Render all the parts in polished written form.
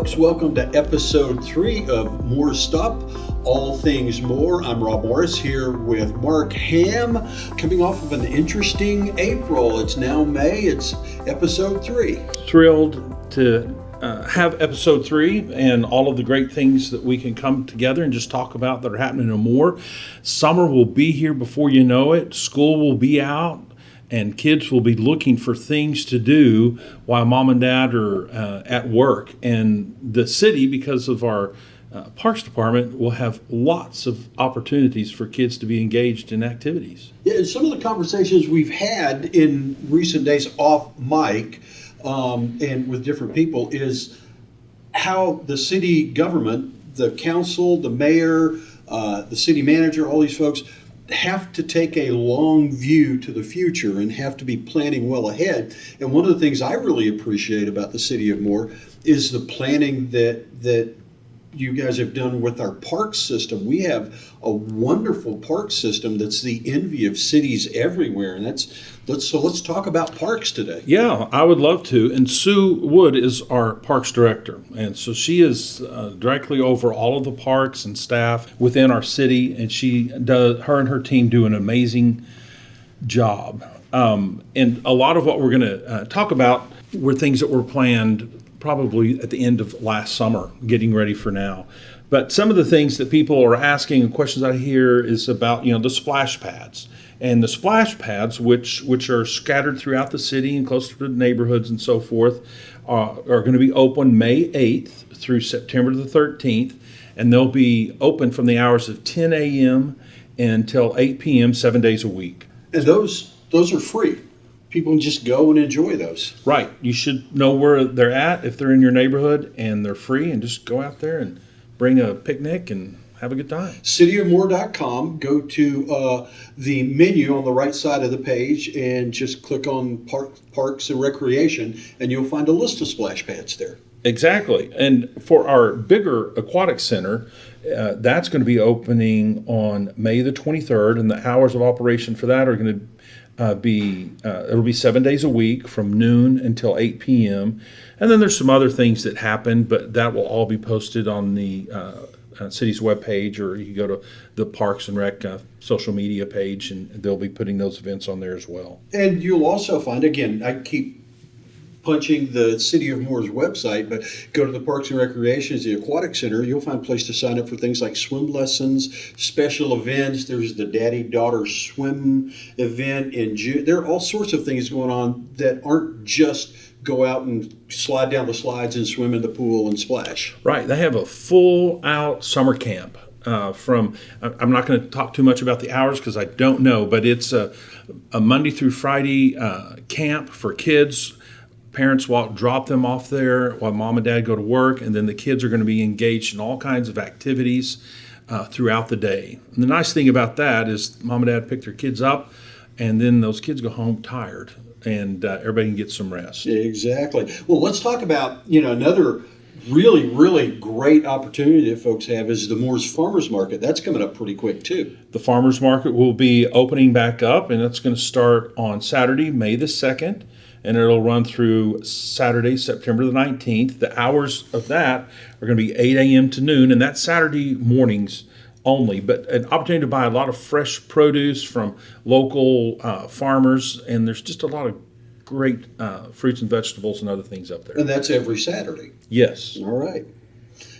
folks. Welcome to episode 3 of More Stop, All Things More. I'm Rob Morris here with Mark Ham, coming off of an interesting April. It's now May. It's episode 3. Thrilled to have episode 3 and all of the great things that we can come together and just talk about that are happening in Moore. Summer will be here before you know it. School will be out. And kids will be looking for things to do while mom and dad are at work. And the city, because of our Parks Department, will have lots of opportunities for kids to be engaged in activities. Yeah, some of the conversations we've had in recent days off mic and with different people is how the city government, the council, the mayor, the city manager, all these folks have to take a long view to the future and have to be planning well ahead. And one of the things I really appreciate about the city of Moore is the planning that you guys have done with our park system. We have a wonderful park system that's the envy of cities everywhere. And let's talk about parks today. Yeah, I would love to. And Sue Wood is our parks director. And so she is directly over all of the parks and staff within our city. And her and her team do an amazing job. And a lot of what we're going to talk about were things that were planned probably at the end of last summer, getting ready for now. But some of the things that people are asking and questions I hear is about, the splash pads. And the splash pads, which are scattered throughout the city and close to the neighborhoods and so forth, are going to be open May 8th through September the 13th. And they'll be open from the hours of 10 a.m. until 8 p.m. 7 days a week. And those are free. People can just go and enjoy those. Right. You should know where they're at if they're in your neighborhood, and they're free, and just go out there and bring a picnic and have a good time. cityofmoore.com. Go to the menu on the right side of the page and just click on Parks and Recreation, and you'll find a list of splash pads there. Exactly. And for our bigger aquatic center, that's going to be opening on May the 23rd, and the hours of operation for that are going to it'll be 7 days a week from noon until 8 p.m. And then there's some other things that happen, but that will all be posted on the city's webpage, or you can go to the Parks and Rec social media page, and they'll be putting those events on there as well. And you'll also find, again, I keep punching the City of Moore's website, but go to the Parks and Recreations, the Aquatic Center, you'll find a place to sign up for things like swim lessons, special events. There's the daddy-daughter swim event in June. There are all sorts of things going on that aren't just go out and slide down the slides and swim in the pool and splash. Right. They have a full-out summer camp. I'm not going to talk too much about the hours because I don't know, but it's a Monday through Friday camp for kids. Parents will drop them off there while mom and dad go to work, and then the kids are going to be engaged in all kinds of activities throughout the day. And the nice thing about that is mom and dad pick their kids up, and then those kids go home tired, and everybody can get some rest. Exactly. Well, let's talk about, another really, really great opportunity that folks have is the Moore's Farmers Market. That's coming up pretty quick, too. The Farmers Market will be opening back up, and that's going to start on Saturday, May the 2nd. And it'll run through Saturday, September the 19th. The hours of that are going to be 8 a.m. to noon, and that's Saturday mornings only. But an opportunity to buy a lot of fresh produce from local farmers, and there's just a lot of great fruits and vegetables and other things up there. And that's every Saturday. Yes. All right.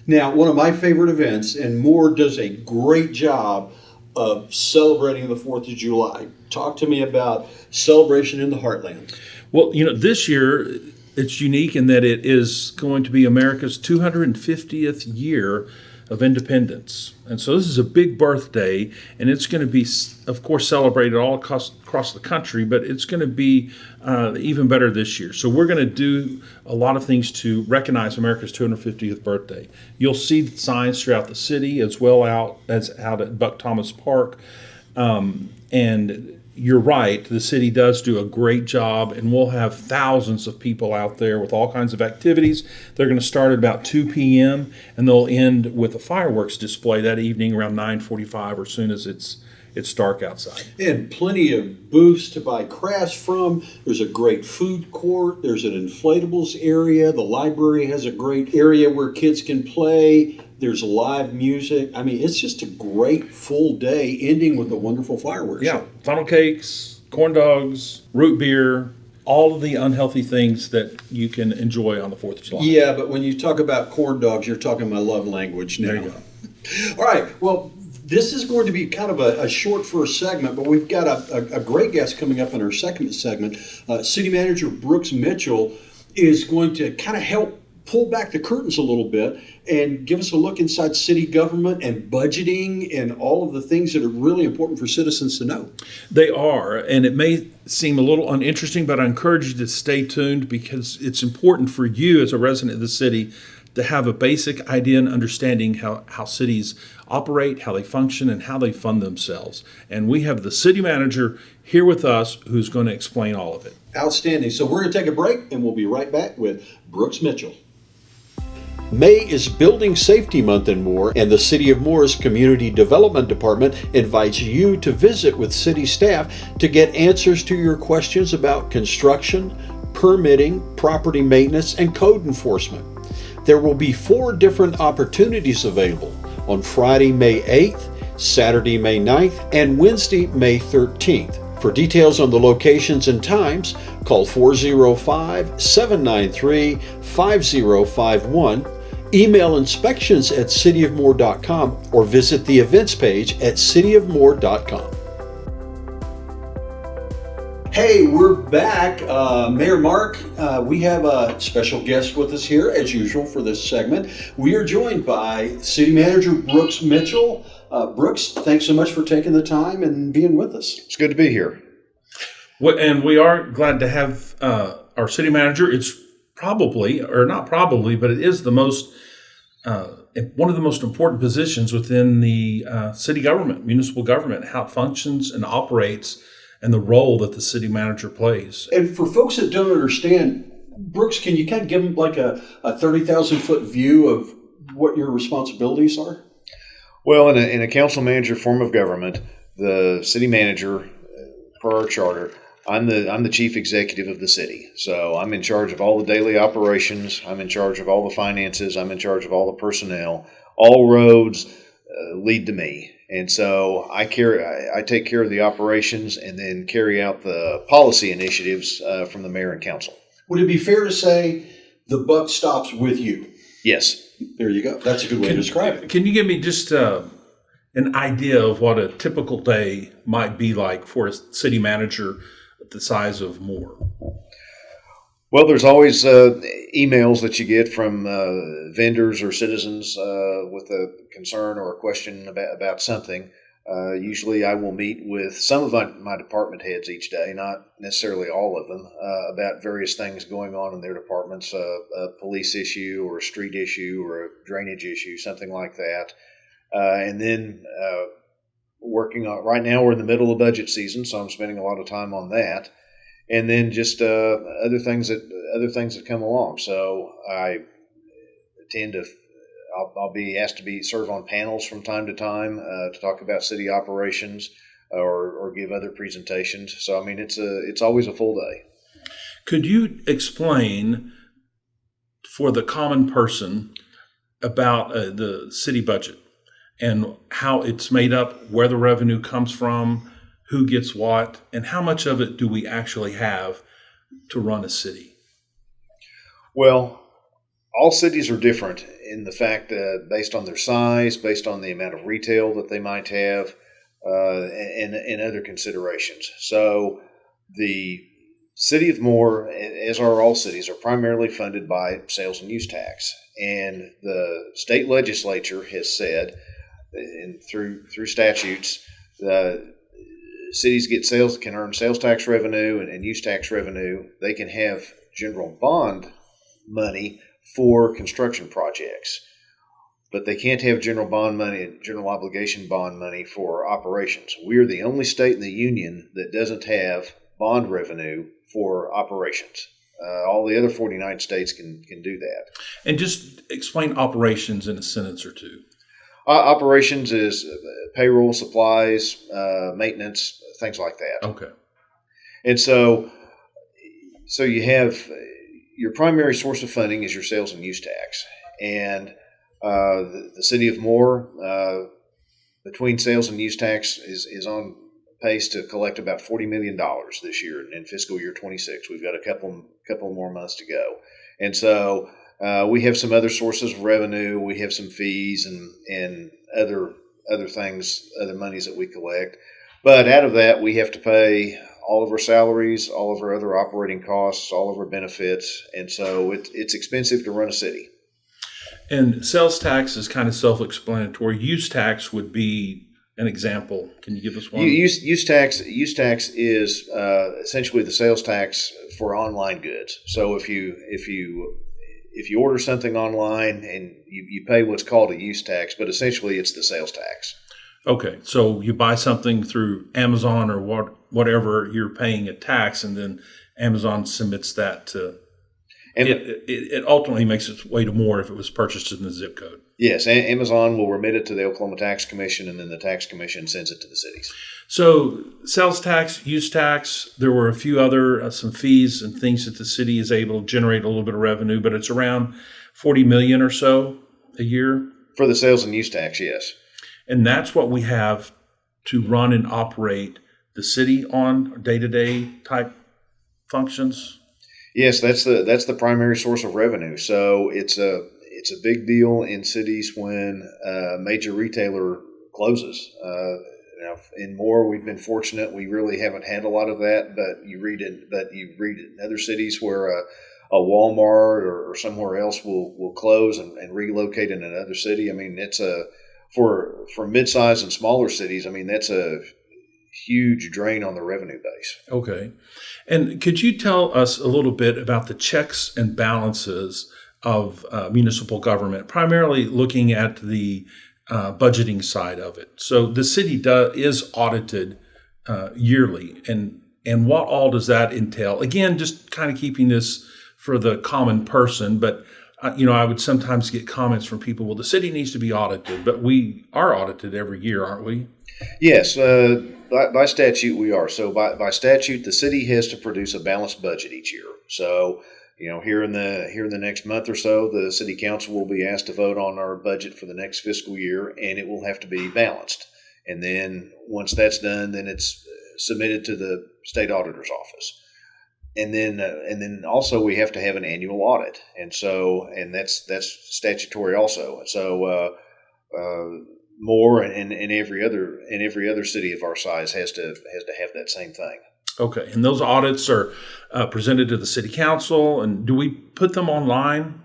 Now, one of my favorite events, and Moore does a great job of celebrating the 4th of July. Talk to me about Celebration in the Heartland. Well, this year it's unique in that it is going to be America's 250th year of independence. And so this is a big birthday, and it's going to be, of course, celebrated all across the country, but it's going to be even better this year. So we're going to do a lot of things to recognize America's 250th birthday. You'll see signs throughout the city as well as out at Buck Thomas Park. And you're right, the city does do a great job, and we'll have thousands of people out there with all kinds of activities. They're going to start at about 2 p.m. and they'll end with a fireworks display that evening around 9:45 or as soon as it's it's dark outside. And plenty of booths to buy crafts from. There's a great food court. There's an inflatables area. The library has a great area where kids can play. There's live music. I mean, it's just a great full day, ending with a wonderful fireworks Yeah, show. funnel cakes, corn dogs, root beer, all of the unhealthy things that you can enjoy on the 4th of July. Yeah, but when you talk about corn dogs, you're talking my love language now. There you go. All right. Well, this is going to be kind of a short first segment, but we've got a great guest coming up in our second segment. City Manager Brooks Mitchell is going to kind of help pull back the curtains a little bit and give us a look inside city government and budgeting and all of the things that are really important for citizens to know. They are, and it may seem a little uninteresting, but I encourage you to stay tuned because it's important for you as a resident of the city to have a basic idea and understanding how cities operate, how they function, and how they fund themselves. And we have the city manager here with us who's going to explain all of it. Outstanding. So we're going to take a break and we'll be right back with Brooks Mitchell. May is Building Safety Month in Moore, and the City of Moore's Community Development Department invites you to visit with city staff to get answers to your questions about construction, permitting, property maintenance, and code enforcement. There will be 4 different opportunities available on Friday, May 8th, Saturday, May 9th, and Wednesday, May 13th. For details on the locations and times, call 405-793-5051, email inspections@cityofmoore.com, or visit the events page at cityofmoore.com. Hey, we're back. Mayor Mark, we have a special guest with us here, as usual, for this segment. We are joined by City Manager Brooks Mitchell. Brooks, thanks so much for taking the time and being with us. It's good to be here. And we are glad to have our city manager. It's probably, or not probably, but it is the most one of the most important positions within the city government, municipal government, how it functions and operates, and the role that the city manager plays. And for folks that don't understand, Brooks, can you kind of give them like a 30,000-foot view of what your responsibilities are? Well, in a council manager form of government, the city manager, per our charter, I'm the chief executive of the city. So I'm in charge of all the daily operations. I'm in charge of all the finances. I'm in charge of all the personnel. All roads lead to me. And so I take care of the operations and then carry out the policy initiatives from the mayor and council. Would it be fair to say the buck stops with you? Yes. There you go. That's a good way to describe it. Can you give me just an idea of what a typical day might be like for a city manager the size of Moore? Well, there's always emails that you get from vendors or citizens with a concern or a question about something. Usually I will meet with some of my department heads each day, not necessarily all of them, about various things going on in their departments, a police issue or a street issue or a drainage issue, something like that. And then working on, right now we're in the middle of budget season, so I'm spending a lot of time on that. And then just other things that come along. So I tend to, I'll be asked to serve on panels from time to time to talk about city operations or give other presentations. So I mean, it's always a full day. Could you explain for the common person about the city budget and how it's made up, where the revenue comes from, who gets what, and how much of it do we actually have to run a city? Well, all cities are different in the fact that based on their size, based on the amount of retail that they might have, and other considerations. So the city of Moore, as are all cities, are primarily funded by sales and use tax. And the state legislature has said, and through statutes, cities can earn sales tax revenue and use tax revenue. They can have general bond money for construction projects, but they can't have general bond money and general obligation bond money for operations. We're the only state in the union that doesn't have bond revenue for operations. All the other 49 states can do that. And just explain operations in a sentence or two. Operations is payroll, supplies, maintenance, things like that. Okay. And so you have your primary source of funding is your sales and use tax, and the city of Moore, between sales and use tax, is on pace to collect about $40 million this year in fiscal year 26. We've got a couple more months to go, and so we have some other sources of revenue. We have some fees and other things, other monies that we collect. But out of that, we have to pay all of our salaries, all of our other operating costs, all of our benefits, and so it's expensive to run a city. And sales tax is kind of self-explanatory. Use tax would be an example. Can you give us one? Use tax is essentially the sales tax for online goods. So if you order something online and you pay what's called a use tax, but essentially it's the sales tax. Okay, so you buy something through Amazon or whatever, you're paying a tax, and then Amazon submits that to. And it ultimately makes its way to more if it was purchased in the zip code. Yes, Amazon will remit it to the Oklahoma Tax Commission, and then the tax commission sends it to the cities. So sales tax, use tax, there were a few other some fees and things that the city is able to generate a little bit of revenue, but it's around $40 million or so a year. For the sales and use tax, yes. And that's what we have to run and operate the city on day-to-day type functions. Yes, that's the primary source of revenue. So it's a big deal in cities when a major retailer closes. In Moore, we've been fortunate; we really haven't had a lot of that. But you read in other cities where a Walmart or somewhere else will close and relocate in another city. I mean, it's for mid-size and smaller cities. I mean, that's a huge drain on the revenue base. Okay. And could you tell us a little bit about the checks and balances of municipal government, primarily looking at the budgeting side of it? So the city is audited yearly, and what all does that entail? Again, just kind of keeping this for the common person, but I would sometimes get comments from people, well, the city needs to be audited, but we are audited every year, aren't we? Yes, by statute we are. So by statute, the city has to produce a balanced budget each year. So, here in the next month or so, the city council will be asked to vote on our budget for the next fiscal year, and it will have to be balanced. And then once that's done, then it's submitted to the state auditor's office. And then also we have to have an annual audit, and that's statutory also. So Moore and every other city of our size has to have that same thing. Okay, and those audits are presented to the city council, and do we put them online?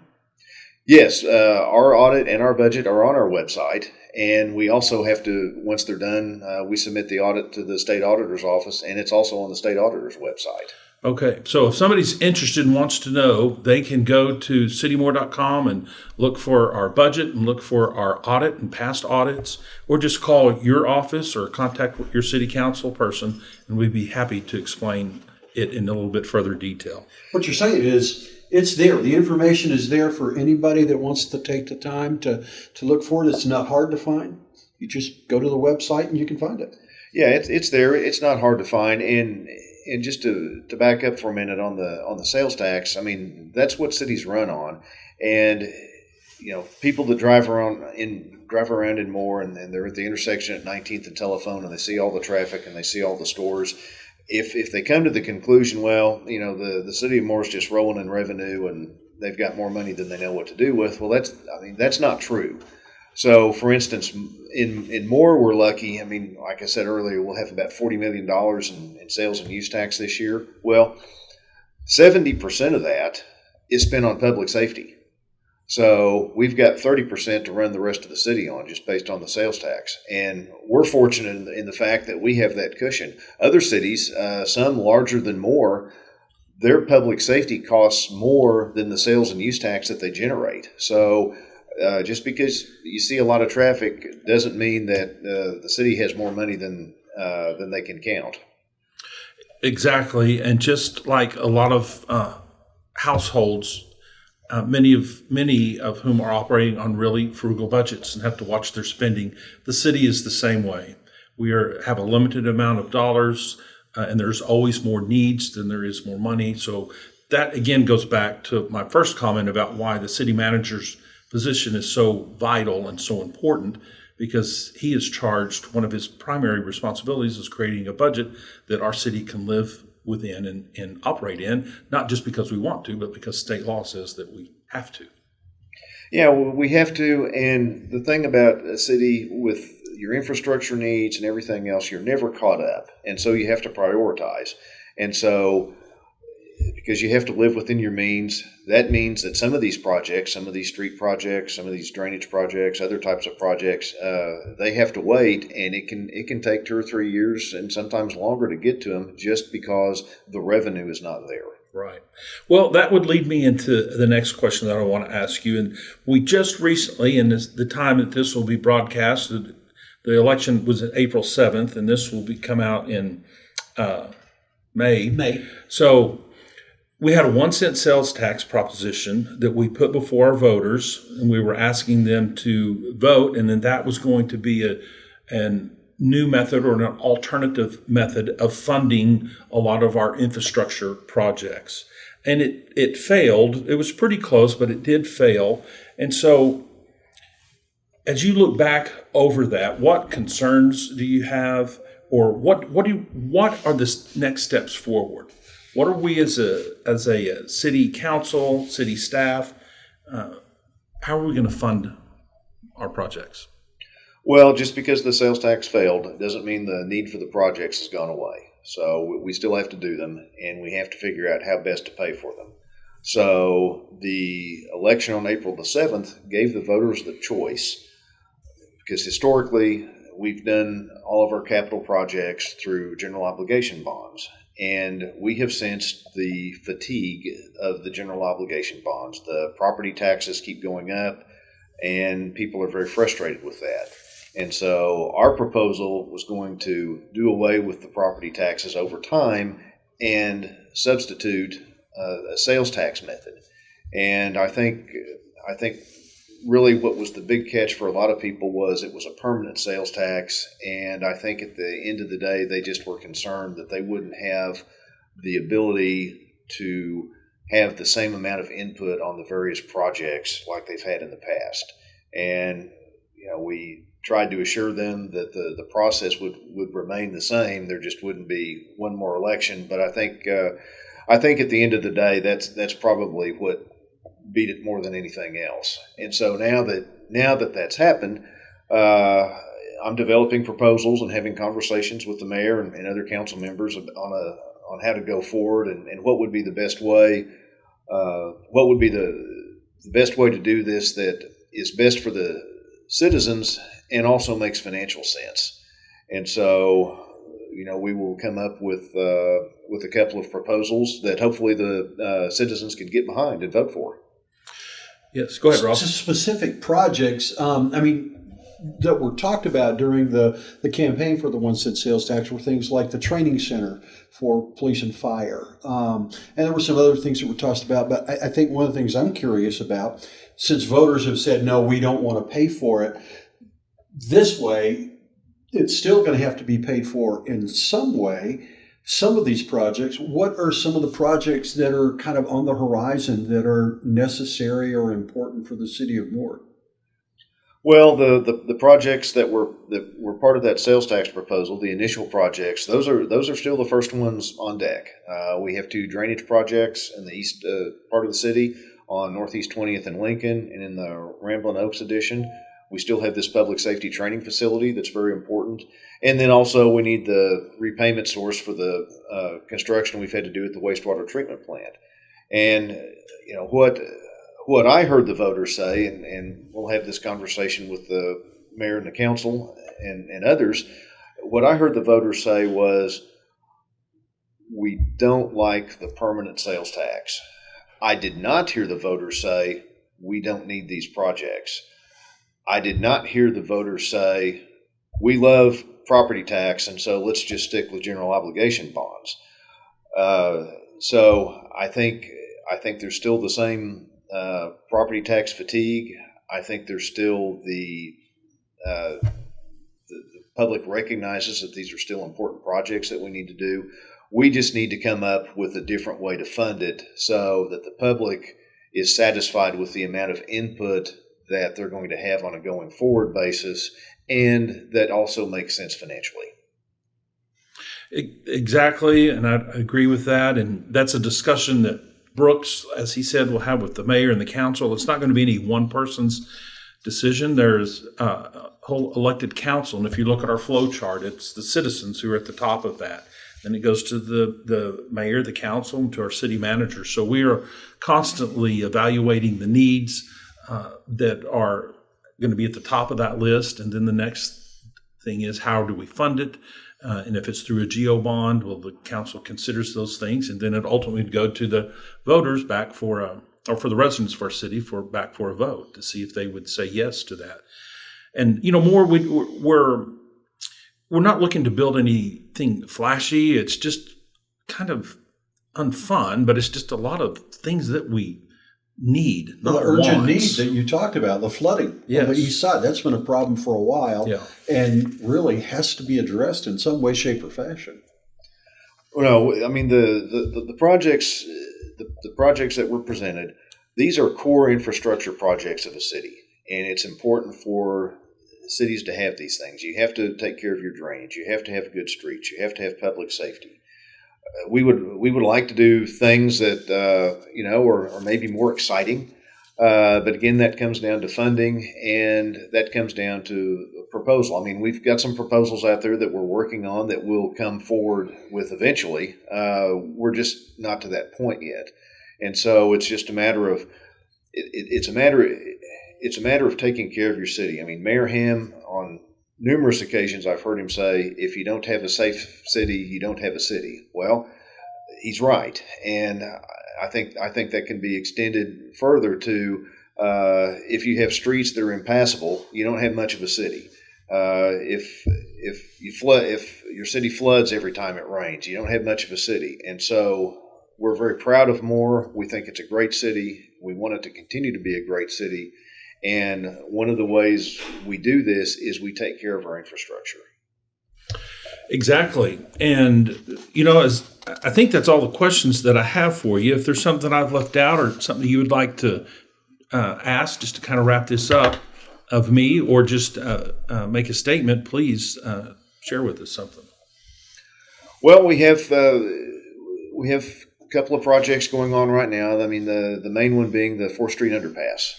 Yes, our audit and our budget are on our website, and we also have to, once they're done, we submit the audit to the state auditor's office, and it's also on the state auditor's website. Okay, so if somebody's interested and wants to know, they can go to citymoore.com and look for our budget and look for our audit and past audits, or just call your office or contact your city council person, and we'd be happy to explain it in a little bit further detail. What you're saying is it's there. The information is there for anybody that wants to take the time to look for it. It's not hard to find. You just go to the website and you can find it. Yeah, it's there. It's not hard to find. And just to back up for a minute on the sales tax, I mean, that's what cities run on. And people that drive around in Moore and they're at the intersection at 19th and Telephone, and they see all the traffic and they see all the stores. If they come to the conclusion, well, the city of Moore is just rolling in revenue and they've got more money than they know what to do with, well, that's not true. So, for instance, in Moore, we're lucky. I mean, like I said earlier, we'll have about $40 million in sales and use tax this year. Well, 70% of that is spent on public safety. So we've got 30% to run the rest of the city on, just based on the sales tax. And we're fortunate in the fact that we have that cushion. Other cities, some larger than Moore, their public safety costs more than the sales and use tax that they generate. So just because you see a lot of traffic doesn't mean that the city has more money than they can count. Exactly. And just like a lot of households, many of whom are operating on really frugal budgets and have to watch their spending. The city is the same way. We have a limited amount of dollars, and there's always more needs than there is more money. So that again goes back to my first comment about why the city manager's position is so vital and so important, because he is charged, one of his primary responsibilities is creating a budget that our city can live within and operate in, not just because we want to, but because state law says that we have to. Yeah, well, we have to. And the thing about a city with your infrastructure needs and everything else, you're never caught up. And so you have to prioritize. And so because you have to live within your means, that means that some of these projects, some of these street projects, some of these drainage projects, other types of projects, they have to wait, and it can take 2 or 3 years and sometimes longer to get to them just because the revenue is not there. Right. Well, that would lead me into the next question that I want to ask you. And we just recently, in the time that this will be broadcasted, the election was April 7th, and this will come out in May. So we had a 1-cent sales tax proposition that we put before our voters, and we were asking them to vote, and then that was going to be a new method or an alternative method of funding a lot of our infrastructure projects. And it failed. It was pretty close, but it did fail. And so as you look back over that, what concerns do you have, or what are the next steps forward? What are we as a city council, city staff, how are we going to fund our projects? Well, just because the sales tax failed doesn't mean the need for the projects has gone away. So we still have to do them, and we have to figure out how best to pay for them. So the election on April the 7th gave the voters the choice, because historically we've done all of our capital projects through general obligation bonds. And we have sensed the fatigue of the general obligation bonds. The property taxes keep going up, and people are very frustrated with that. And so our proposal was going to do away with the property taxes over time and substitute a sales tax method. And I think really what was the big catch for a lot of people was it was a permanent sales tax, and I think at the end of the day they just were concerned that they wouldn't have the ability to have the same amount of input on the various projects like they've had in the past. And we tried to assure them that the process would remain the same. There just wouldn't be one more election. But I think at the end of the day that's probably what beat it more than anything else. And so now that that's happened, I'm developing proposals and having conversations with the mayor and other council members on how to go forward and what would be the best way. What would be the best way to do this that is best for the citizens and also makes financial sense. And so, we will come up with a couple of proposals that hopefully the citizens can get behind and vote for. Yes, go ahead, Rob. Specific projects, that were talked about during the campaign for the 1-cent sales tax were things like the training center for police and fire. And there were some other things that were tossed about, but I think one of the things I'm curious about, since voters have said, no, we don't want to pay for it, this way, it's still going to have to be paid for in some way. Some of these projects, what are some of the projects that are kind of on the horizon that are necessary or important for the city of Mort? Well, the projects that were part of that sales tax proposal, the initial projects, those are still the first ones on deck. We have 2 drainage projects in the east part of the city on Northeast 20th and Lincoln, and in the Ramblin' Oaks addition, we still have this public safety training facility that's very important. And then also we need the repayment source for the construction we've had to do at the wastewater treatment plant. And what I heard the voters say, and we'll have this conversation with the mayor and the council and others, what I heard the voters say was, we don't like the permanent sales tax. I did not hear the voters say, we don't need these projects. I did not hear the voters say, we love property tax, and so let's just stick with general obligation bonds. So I think there's still the same property tax fatigue. I think there's still the public recognizes that these are still important projects that we need to do. We just need to come up with a different way to fund it so that the public is satisfied with the amount of input that they're going to have on a going forward basis, and that also makes sense financially. Exactly, and I agree with that. And that's a discussion that Brooks, as he said, will have with the mayor and the council. It's not going to be any one person's decision. There's a whole elected council, and if you look at our flow chart, it's the citizens who are at the top of that. Then it goes to the mayor, the council, and to our city manager. So we are constantly evaluating the needs that are going to be at the top of that list. And then the next thing is, how do we fund it? And if it's through a GO bond, well, the council considers those things. And then it ultimately would go to the voters back or for the residents of our city back for a vote to see if they would say yes to that. And, we're not looking to build anything flashy. It's just kind of unfun, but it's just a lot of things that we need, not The urgent need wants. that you talked about, the flooding on Yes. the east side, that's been a problem for a while, Yeah. and really has to be addressed in some way, shape, or fashion. Well, no, I mean the projects, the projects that were presented, these are core infrastructure projects of a city, and it's important for cities to have these things. You have to take care of your drainage. You have to have good streets. You have to have public safety. We would like to do things that are maybe more exciting, but again, that comes down to funding, and that comes down to a proposal. I mean, we've got some proposals out there that we're working on that we'll come forward with eventually. We're just not to that point yet, and so it's just a matter of it's a matter of taking care of your city. I mean, Mayor Hamm, on numerous occasions, I've heard him say, if you don't have a safe city, you don't have a city. Well, he's right. And I think that can be extended further to if you have streets that are impassable, you don't have much of a city. If your city floods every time it rains, you don't have much of a city. And so we're very proud of Moore. We think it's a great city. We want it to continue to be a great city. And one of the ways we do this is we take care of our infrastructure. Exactly. And, as I think that's all the questions that I have for you. If there's something I've left out or something you would like to ask, just to kind of wrap this up of me, or just make a statement, please share with us something. Well, we have a couple of projects going on right now. I mean, the main one being the 4th Street underpass.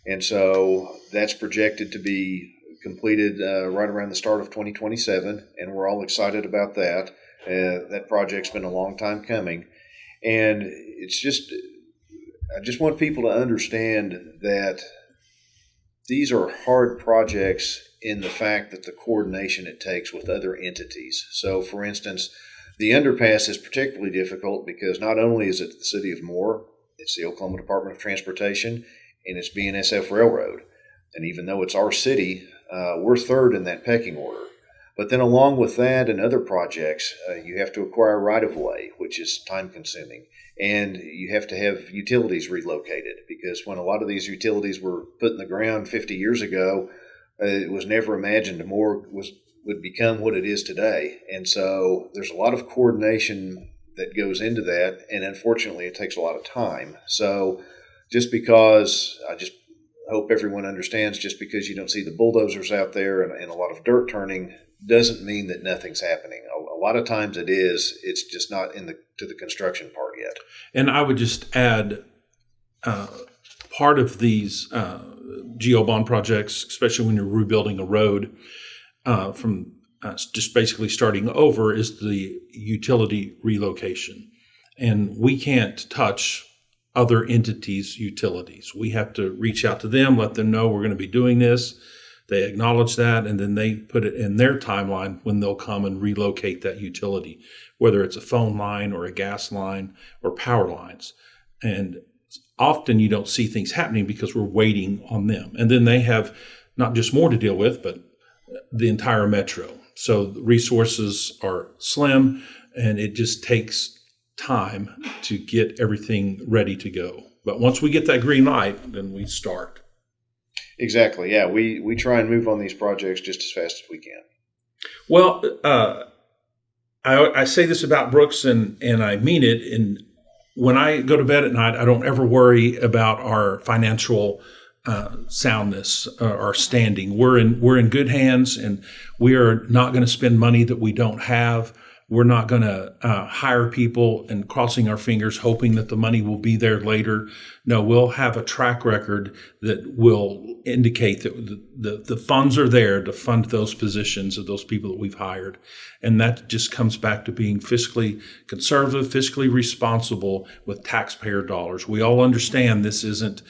And so that's projected to be completed right around the start of 2027, and we're all excited about that. That project's been a long time coming, and I just want people to understand that these are hard projects in the fact that the coordination it takes with other entities. So, for instance, the underpass is particularly difficult because not only is it the city of Moore, it's the Oklahoma Department of Transportation, and it's BNSF Railroad. And even though it's our city, we're third in that pecking order. But then along with that and other projects, you have to acquire right-of-way, which is time-consuming. And you have to have utilities relocated, because when a lot of these utilities were put in the ground 50 years ago, it was never imagined Moore would become what it is today. And so there's a lot of coordination that goes into that, and unfortunately it takes a lot of time. So just because, I just hope everyone understands, just because you don't see the bulldozers out there and a lot of dirt turning doesn't mean that nothing's happening. A lot of times it is. It's just not to the construction part yet. And I would just add, part of these GO bond projects, especially when you're rebuilding a road from just basically starting over, is the utility relocation. And we can't touch other entities' utilities. We have to reach out to them, let them know we're going to be doing this. They acknowledge that, and then they put it in their timeline when they'll come and relocate that utility, whether it's a phone line or a gas line or power lines. And often you don't see things happening because we're waiting on them. And then they have not just more to deal with, but the entire metro. So the resources are slim, and it just takes time to get everything ready to go. But once we get that green light, then we start. Exactly. Yeah, we try and move on these projects just as fast as we can. Well, I say this about Brooks, and I mean it. And when I go to bed at night, I don't ever worry about our financial soundness, our standing. We're in good hands, and we are not going to spend money that we don't have. We're not going to hire people and crossing our fingers hoping that the money will be there later. No, we'll have a track record that will indicate that the funds are there to fund those positions of those people that we've hired. And that just comes back to being fiscally conservative, fiscally responsible with taxpayer dollars. We all understand this isn't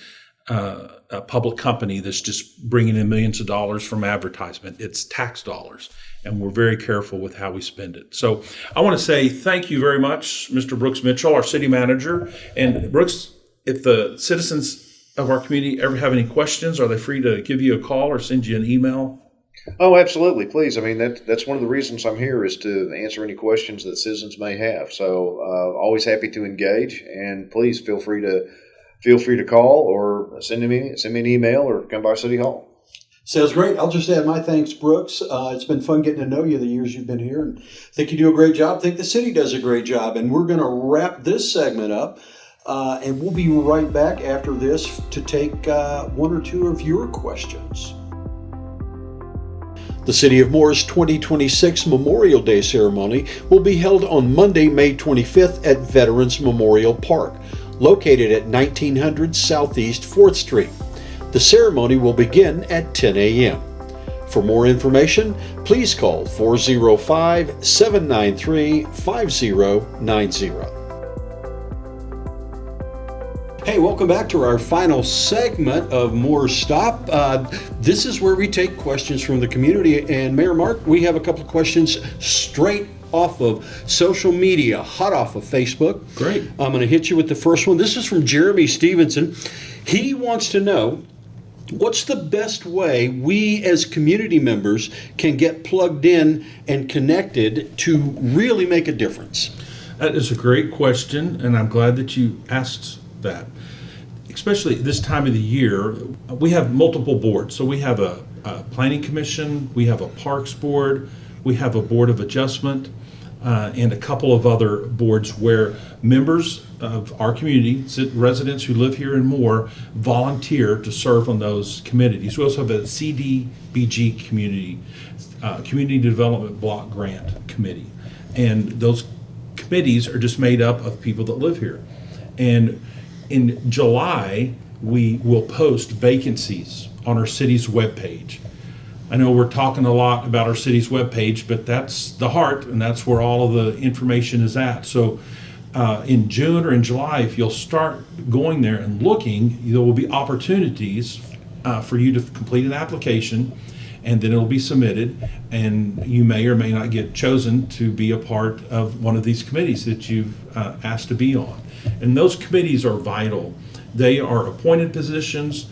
a public company that's just bringing in millions of dollars from advertisement. It's tax dollars, and we're very careful with how we spend it. So I want to say thank you very much, Mr. Brooks Mitchell, our city manager. And Brooks, if the citizens of our community ever have any questions, are they free to give you a call or send you an email? Oh, absolutely. Please. I mean, that's one of the reasons I'm here, is to answer any questions that citizens may have. So always happy to engage, and please feel free to call or send me an email or come by City Hall. Sounds great. I'll just add my thanks, Brooks. It's been fun getting to know you the years you've been here, and I think you do a great job. I think the city does a great job, and we're going to wrap this segment up, and we'll be right back after this to take one or two of your questions. The City of Moore's 2026 Memorial Day ceremony will be held on Monday, May 25th at Veterans Memorial Park, located at 1900 Southeast 4th Street. The ceremony will begin at 10 a.m. For more information, please call 405-793-5090. Hey, welcome back to our final segment of Moore's Stop. This is where we take questions from the community. And Mayor Mark, we have a couple of questions straight off of social media, hot off of Facebook. Great. I'm going to hit you with the first one. This is from Jeremy Stevenson. He wants to know, what's the best way we as community members can get plugged in and connected to really make a difference? That is a great question, and I'm glad that you asked that. Especially this time of the year, we have multiple boards. So we have a planning commission, we have a parks board, we have a board of adjustment, and a couple of other boards where members of our community, residents who live here and more, volunteer to serve on those committees. We also have a CDBG Community Development Block Grant Committee. And those committees are just made up of people that live here. And in July, we will post vacancies on our city's webpage. I know we're talking a lot about our city's webpage, but that's the heart, and that's where all of the information is at. So in June or in July, if you'll start going there and looking, there will be opportunities for you to complete an application, and then it'll be submitted, and you may or may not get chosen to be a part of one of these committees that you've asked to be on. And those committees are vital. They are appointed positions,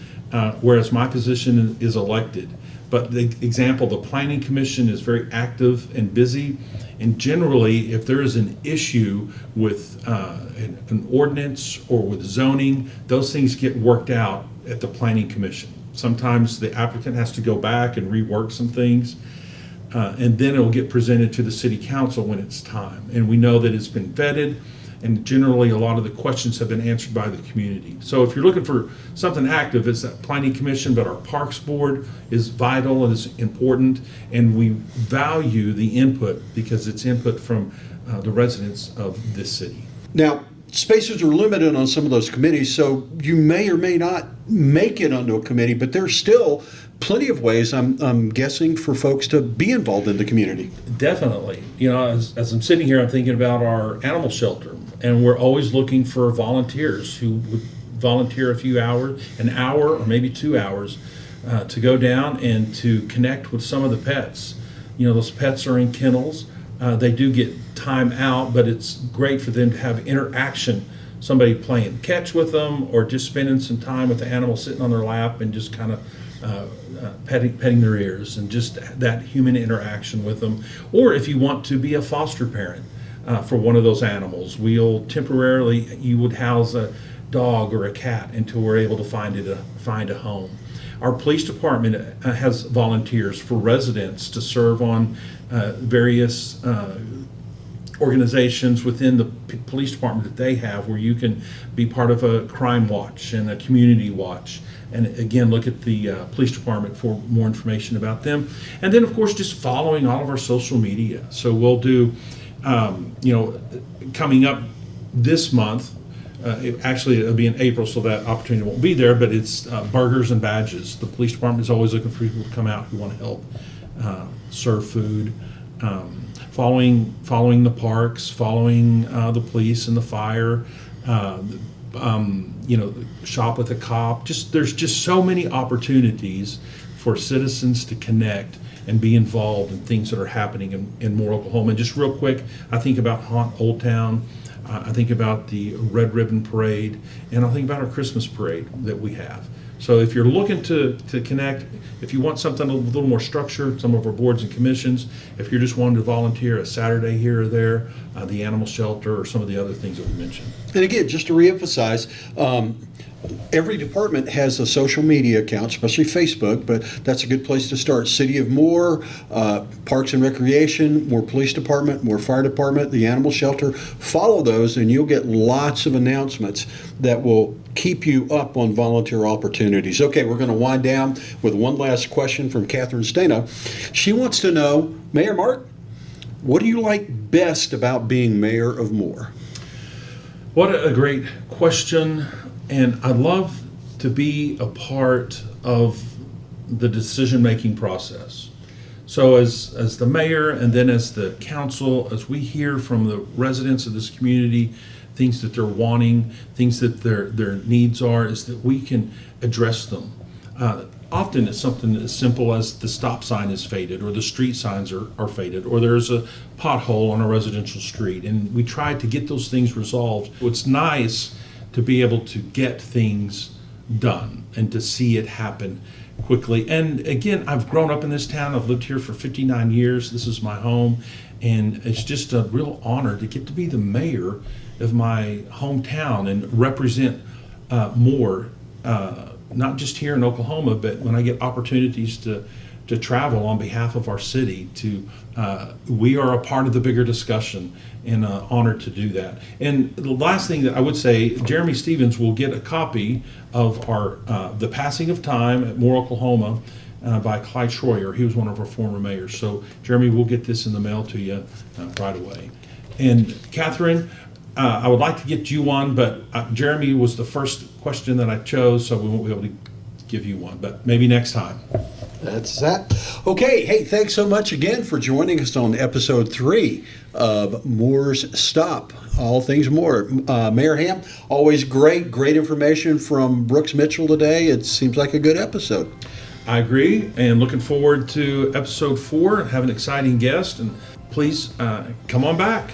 whereas my position is elected. But the example, the Planning Commission is very active and busy, and generally, if there is an issue with an ordinance or with zoning, those things get worked out at the Planning Commission. Sometimes the applicant has to go back and rework some things, and then it will get presented to the City Council when it's time. And we know that it's been vetted, and generally a lot of the questions have been answered by the community. So if you're looking for something active, it's that Planning Commission, but our Parks Board is vital and is important, and we value the input because it's input from the residents of this city. Now, spaces are limited on some of those committees, so you may or may not make it onto a committee, but there's still plenty of ways, I'm guessing, for folks to be involved in the community. Definitely. You know, as I'm sitting here, I'm thinking about our animal shelter, and we're always looking for volunteers who would volunteer a few hours, an hour or maybe 2 hours, to go down and to connect with some of the pets. You know, those pets are in kennels. They do get time out, but it's great for them to have interaction, somebody playing catch with them or just spending some time with the animal sitting on their lap and just kind of petting their ears, and just that human interaction with them. Or if you want to be a foster parent for one of those animals, you would house dog or a cat until we're able to find a home. Our police department has volunteers for residents to serve on various organizations within the police department that they have, where you can be part of a crime watch and a community watch. And again, look at the police department for more information about them. And then, of course, just following all of our social media. So we'll do, coming up this month, it'll be in April, so that opportunity won't be there, but it's burgers and badges. The police department is always looking for people to come out who want to help serve food. Following the parks, following the police and the fire, shop with a cop. There's just so many opportunities for citizens to connect and be involved in things that are happening in Moore, Oklahoma. And just real quick, I think about Haunt Old Town. I think about the Red Ribbon Parade, and I think about our Christmas parade that we have. So if you're looking to connect, if you want something a little more structured, some of our boards and commissions, if you're just wanting to volunteer a Saturday here or there, the animal shelter, or some of the other things that we mentioned. And again, just to reemphasize, every department has a social media account, especially Facebook, but that's a good place to start. City of Moore, Parks and Recreation, Moore Police Department, Moore Fire Department, the Animal Shelter. Follow those and you'll get lots of announcements that will keep you up on volunteer opportunities. Okay, we're going to wind down with one last question from Catherine Steno. She wants to know, Mayor Mark, what do you like best about being mayor of Moore? What a great question. And I love to be a part of the decision-making process. So as the mayor and then as the council, as we hear from the residents of this community, things that they're wanting, things that their needs are, is that we can address them. Often it's something as simple as the stop sign is faded, or the street signs are faded, or there's a pothole on a residential street, and we try to get those things resolved. It's nice to be able to get things done and to see it happen quickly. And again, I've grown up in this town. I've lived here for 59 years. This is my home, and it's just a real honor to get to be the mayor of my hometown and represent Moore, not just here in Oklahoma, but when I get opportunities to travel on behalf of our city. We are a part of the bigger discussion, and honored to do that. And the last thing that I would say, Jeremy Stevens will get a copy of our The Passing of Time at Moore, Oklahoma, by Clyde Schroyer. He was one of our former mayors. So Jeremy will get this in the mail to you right away. And Catherine, I would like to get you one, but Jeremy was the first question that I chose, so we won't be able to give you one, but maybe next time. That's that. Okay, hey, thanks so much again for joining us on episode 3 of Moore's Stop, all things Moore. Mayor Ham, always great information from Brooks Mitchell today. It seems like a good episode. I agree, and looking forward to episode 4, have an exciting guest, and please come on back.